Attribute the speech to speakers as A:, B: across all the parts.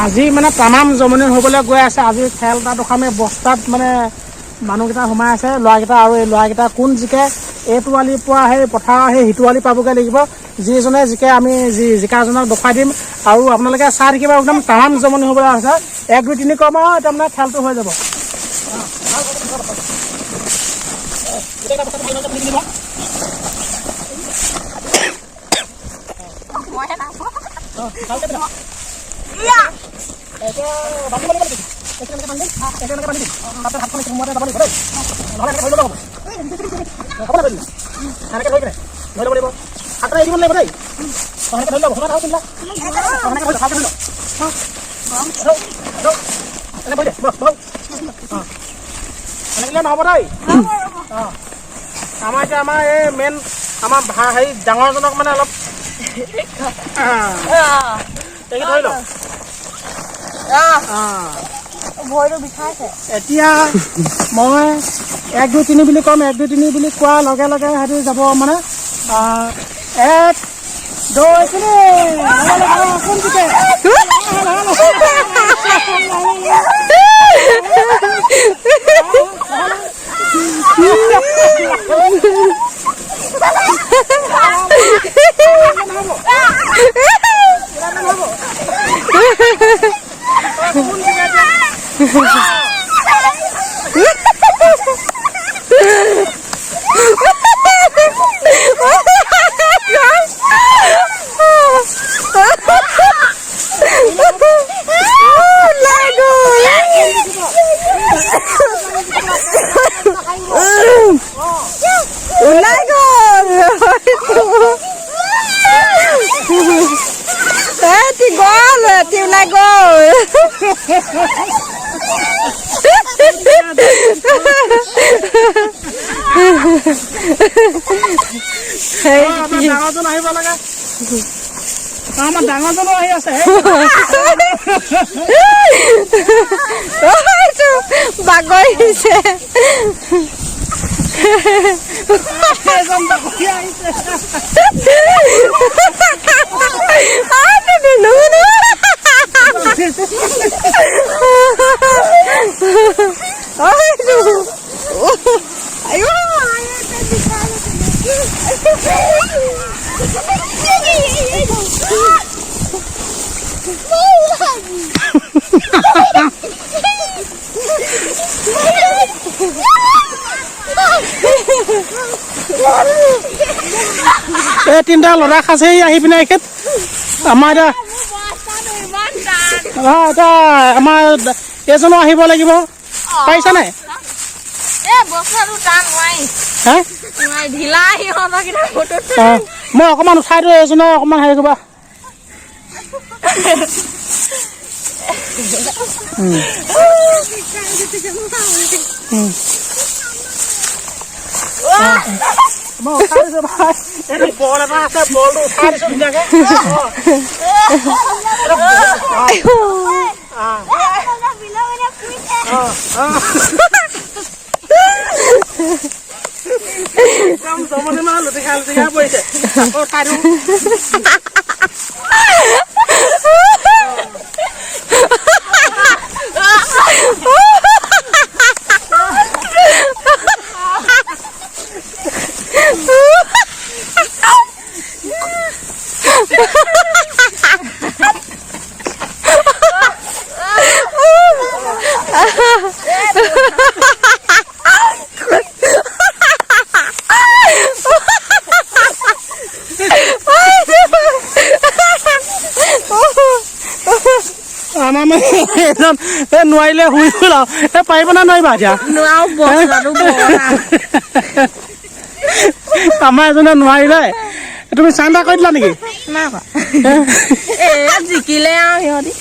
A: আজি মানে তামাম জমনি হ'বলৈ গৈ আছে। আজি খেল এটা দোকানে বস্তাত মানে মানুহকেইটা সোমাই আছে, ল'ৰাকেইটা। আৰু এই ল'ৰাকেইটা কোন জিকে, এইটো আলি পোৱা সেই পথাৰৰ সেই সিটো আলি পাবগৈ লাগিব। যিজনে জিকে আমি জিকাজনক দেখুৱাই দিম। আৰু আপোনালোকে চাই থাকিব, একদম তামাম জমনি হ'বলৈ আছে। 1 2 3 কম আৰু এতিয়া মানে খেলটো হৈ যাব। আমাৰ এই মেইন আমাৰ হেৰি ডাঙৰজনক মানে অলপ ধৰি লওক।
B: ভৰিটো বিষাইছে।
A: এতিয়া মই 1 2 3 বুলি ক'ম। 1 2 3 বুলি কোৱাৰ লগে লগে সিহঁতি যাব মানে 1 2 ডাঙৰজন আহিব লাগে। আমাৰ ডাঙৰজনো আহি আছে।
B: বাগৰিছে।
A: এই 3টা ল'ৰা খাইছে আহি পিনে এখেত আমাৰ এতিয়া আমাৰ এজনো আহিব লাগিব। পাৰিছা নাই? মই অকণমান উঠাই দিওঁ, এজনো অকণমান হেৰি কৰিবা। মই উঠাই দিছোঁ ভাই। এইটো বল এটা আছে, বলটো উঠাই দিছোঁ ধুনীয়াকৈ। একদম জমনি মানে লুটিখাই পৰিছে। আকৌ উঠাই দিওঁ। আমাৰ মানে এজন নোৱাৰিলে শুই গ'ল আৰু পাৰিব না নোৱাৰিবা এতিয়া? আমাৰ এজনে নোৱাৰিলে। তুমি চান্দা কৰি দিলা নেকি?
B: জিকিলে আৰু সিহঁতি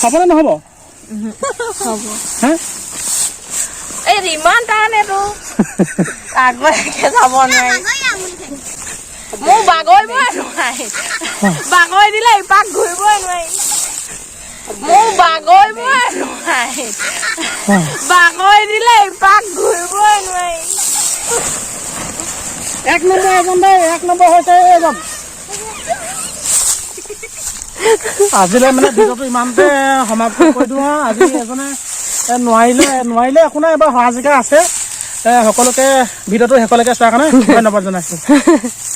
A: হ'বনে নহ'ব?
B: হ'ব। এই ইমান টানেতো আগলৈকে যাব নোৱাৰি। মোৰ বাগৰিবই নোৱাৰি বাগৰি দিলে ইপাক ঘূৰিবই নোৱাৰি মোৰ বাগৰিবই নোৱাৰি বাগৰি দিলে ইপাক ঘূৰিবই নোৱাৰি
A: 1 নম্বৰ এজন দেই 1 নম্বৰ হৈছে এজন আজিলৈ মানে ভিডিঅ'টো ইমানতে সমাপ্ত কৰি দিওঁ আজি এজনে নোৱাৰিলে একো নাই এবাৰ সহাজিকা আছে সকলোকে ভিডিঅ'টো শেষলৈকে চোৱাৰ কাৰণে ধন্যবাদ জনাইছোঁ